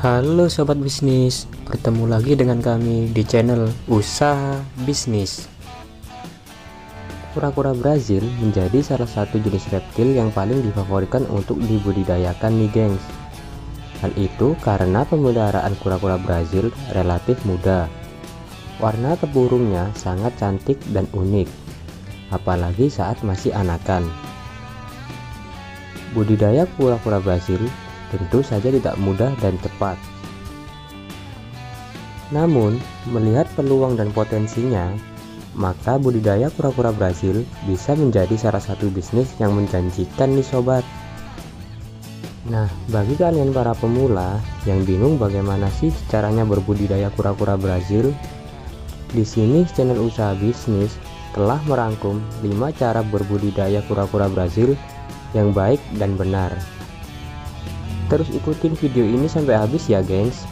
Halo sobat bisnis, bertemu lagi dengan kami di channel Usaha Bisnis. Kura-kura Brazil menjadi salah satu jenis reptil yang paling difavoritkan untuk dibudidayakan nih gengs. Hal itu karena pemeliharaan kura-kura Brazil relatif mudah. Warna tempurungnya sangat cantik dan unik, apalagi saat masih anakan. Budidaya kura-kura Brazil tentu saja tidak mudah dan cepat. Namun, melihat peluang dan potensinya, maka budidaya kura-kura Brazil bisa menjadi salah satu bisnis yang menjanjikan nih sobat. Nah, bagi kalian para pemula yang bingung bagaimana sih caranya berbudidaya kura-kura Brazil, di sini channel Usaha Bisnis telah merangkum 5 cara berbudidaya kura-kura Brazil yang baik dan benar. Terus ikutin video ini sampai habis ya gengs.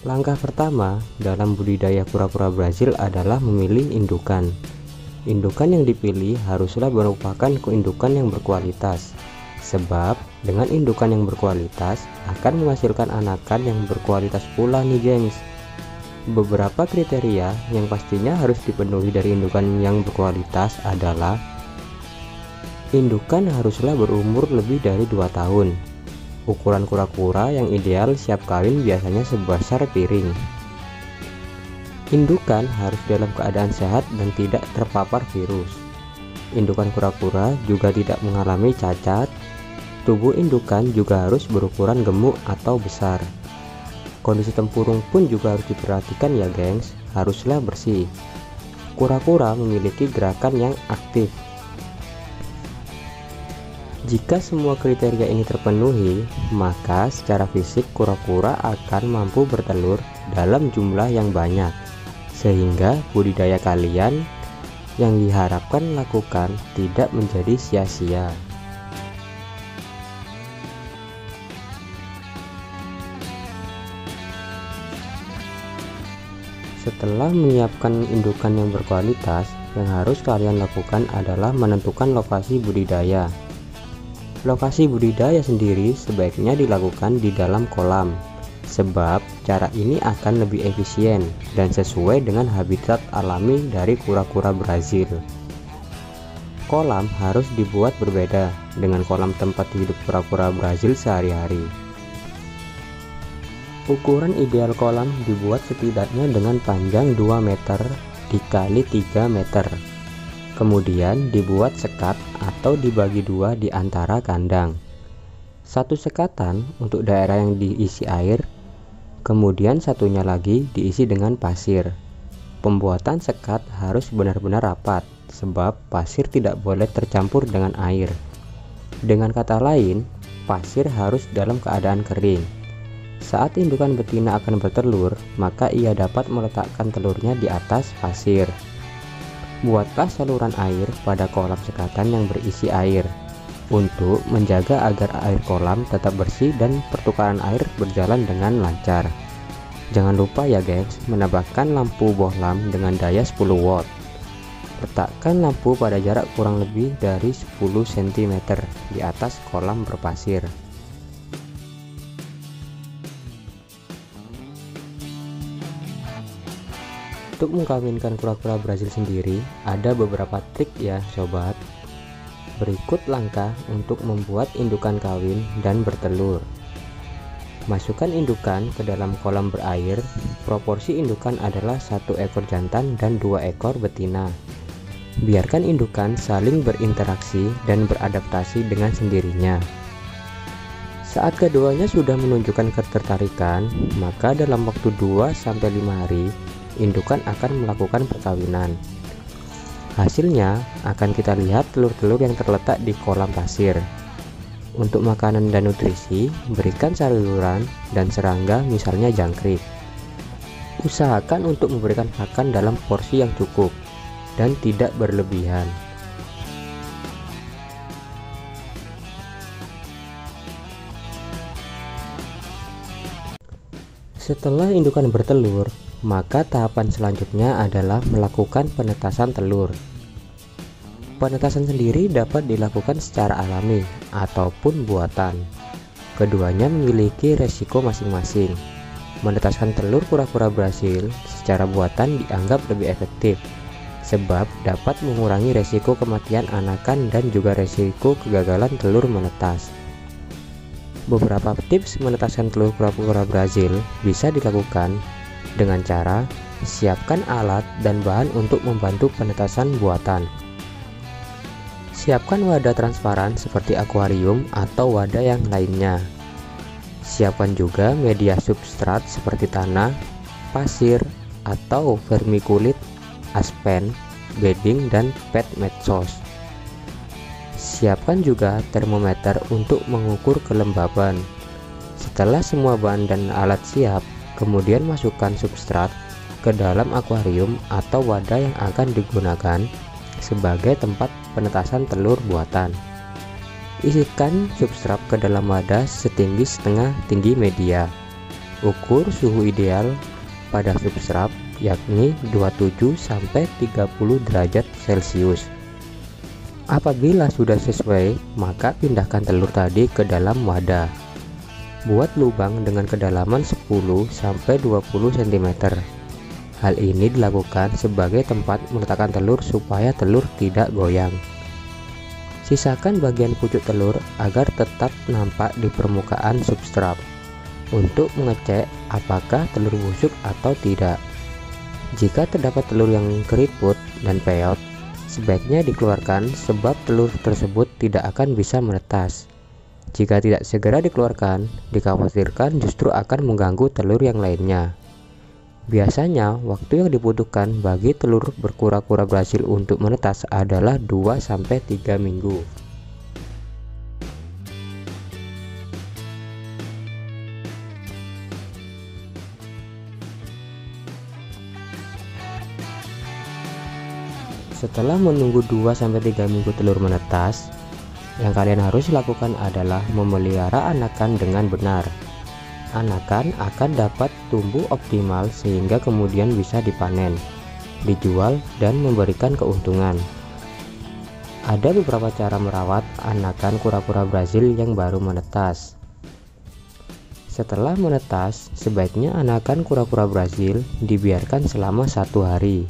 Langkah pertama dalam budidaya kura-kura Brazil adalah memilih indukan. Indukan yang dipilih haruslah merupakan indukan yang berkualitas, sebab dengan indukan yang berkualitas akan menghasilkan anakan yang berkualitas pula nih gengs. Beberapa kriteria yang pastinya harus dipenuhi dari indukan yang berkualitas adalah: indukan haruslah berumur lebih dari 2 tahun. Ukuran kura-kura yang ideal siap kawin biasanya sebesar piring. Indukan harus dalam keadaan sehat dan tidak terpapar virus. Indukan kura-kura juga tidak mengalami cacat. Tubuh indukan juga harus berukuran gemuk atau besar. Kondisi tempurung pun juga harus diperhatikan ya gengs, haruslah bersih. Kura-kura memiliki gerakan yang aktif. Jika semua kriteria ini terpenuhi, maka secara fisik kura-kura akan mampu bertelur dalam jumlah yang banyak, sehingga budidaya kalian yang diharapkan lakukan tidak menjadi sia-sia. Setelah menyiapkan indukan yang berkualitas, yang harus kalian lakukan adalah menentukan lokasi budidaya. Lokasi budidaya sendiri sebaiknya dilakukan di dalam kolam, sebab cara ini akan lebih efisien dan sesuai dengan habitat alami dari kura-kura Brazil. Kolam harus dibuat berbeda dengan kolam tempat hidup kura-kura Brazil sehari-hari. Ukuran ideal kolam dibuat setidaknya dengan panjang 2 meter dikali 3 meter. Kemudian dibuat sekat atau dibagi 2 di antara kandang. Satu sekatan untuk daerah yang diisi air, kemudian satunya lagi diisi dengan pasir. Pembuatan sekat harus benar-benar rapat, sebab pasir tidak boleh tercampur dengan air. Dengan kata lain, pasir harus dalam keadaan kering. Saat indukan betina akan bertelur, maka ia dapat meletakkan telurnya di atas pasir. Buatlah saluran air pada kolam sekatan yang berisi air, untuk menjaga agar air kolam tetap bersih dan pertukaran air berjalan dengan lancar. Jangan lupa ya gengs, menambahkan lampu bohlam dengan daya 10 watt. Letakkan lampu pada jarak kurang lebih dari 10 cm di atas kolam berpasir. Untuk mengkawinkan kura-kura Brazil sendiri, ada beberapa trik ya sobat. Berikut langkah untuk membuat indukan kawin dan bertelur. Masukkan indukan ke dalam kolam berair. Proporsi indukan adalah 1 ekor jantan dan 2 ekor betina. Biarkan indukan saling berinteraksi dan beradaptasi dengan sendirinya. Saat keduanya sudah menunjukkan ketertarikan, maka dalam waktu 2-5 hari, indukan akan melakukan perkawinan. Hasilnya akan kita lihat telur-telur yang terletak di kolam pasir. Untuk makanan dan nutrisi, berikan sayuran dan serangga, misalnya jangkrik. Usahakan untuk memberikan pakan dalam porsi yang cukup dan tidak berlebihan. Setelah indukan bertelur, maka tahapan selanjutnya adalah melakukan penetasan telur. Penetasan sendiri dapat dilakukan secara alami ataupun buatan. Keduanya memiliki resiko masing-masing. Menetaskan telur kura-kura Brasil secara buatan dianggap lebih efektif, sebab dapat mengurangi resiko kematian anakan dan juga resiko kegagalan telur menetas. Beberapa tips menetaskan telur kura-kura Brasil bisa dilakukan dengan cara siapkan alat dan bahan untuk membantu penetasan buatan. Siapkan wadah transparan seperti akuarium atau wadah yang lainnya. Siapkan juga media substrat seperti tanah, pasir, atau vermikulit, aspen, bedding, dan pet medsos. Siapkan juga termometer untuk mengukur kelembaban. Setelah semua bahan dan alat siap, kemudian masukkan substrat ke dalam akuarium atau wadah yang akan digunakan sebagai tempat penetasan telur buatan. Isikan substrat ke dalam wadah setinggi setengah tinggi media. Ukur suhu ideal pada substrat yakni 27-30 derajat Celcius. Apabila sudah sesuai, maka pindahkan telur tadi ke dalam wadah. Buat lubang dengan kedalaman 10-20 cm. Hal ini dilakukan sebagai tempat meletakkan telur supaya telur tidak goyang. Sisakan bagian pucuk telur agar tetap nampak di permukaan substrat untuk mengecek apakah telur busuk atau tidak. Jika terdapat telur yang keriput dan peot, sebaiknya dikeluarkan sebab telur tersebut tidak akan bisa menetas. Jika tidak segera dikeluarkan, dikhawatirkan justru akan mengganggu telur yang lainnya. Biasanya, waktu yang dibutuhkan bagi telur berkura-kura Brasil untuk menetas adalah 2-3 minggu. Setelah menunggu 2-3 minggu telur menetas, yang kalian harus lakukan adalah memelihara anakan dengan benar. Anakan akan dapat tumbuh optimal sehingga kemudian bisa dipanen, dijual, dan memberikan keuntungan. Ada beberapa cara merawat anakan kura-kura Brasil yang baru menetas. Setelah menetas, sebaiknya anakan kura-kura Brasil dibiarkan selama 1 hari.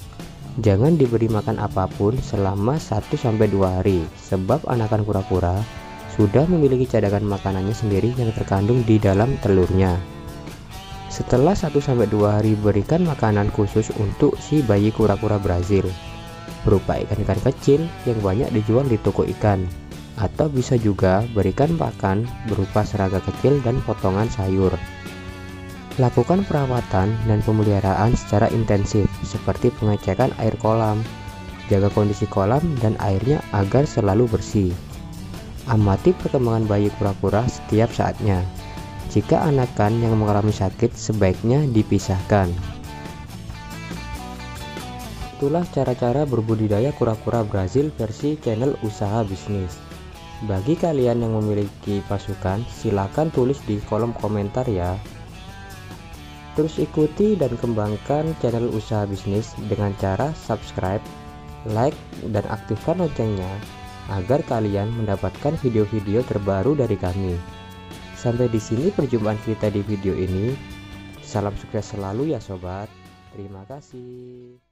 Jangan diberi makan apapun selama 1-2 hari, sebab anakan kura-kura sudah memiliki cadangan makanannya sendiri yang terkandung di dalam telurnya. Setelah 1-2 hari, berikan makanan khusus untuk si bayi kura-kura Brasil, berupa ikan-ikan kecil yang banyak dijual di toko ikan, atau bisa juga berikan pakan berupa serangga kecil dan potongan sayur. Lakukan perawatan dan pemeliharaan secara intensif seperti pengecekan air kolam, jaga kondisi kolam dan airnya agar selalu bersih. Amati perkembangan bayi kura-kura setiap saatnya. Jika anakan yang mengalami sakit, sebaiknya dipisahkan. Itulah cara-cara berbudidaya kura-kura Brasil versi channel usaha bisnis. Bagi kalian yang memiliki pasukan, silakan tulis di kolom komentar ya. Terus ikuti dan kembangkan channel usaha bisnis dengan cara subscribe, like, dan aktifkan loncengnya agar kalian mendapatkan video-video terbaru dari kami. Sampai di sini perjumpaan kita di video ini. Salam sukses selalu ya sobat. Terima kasih.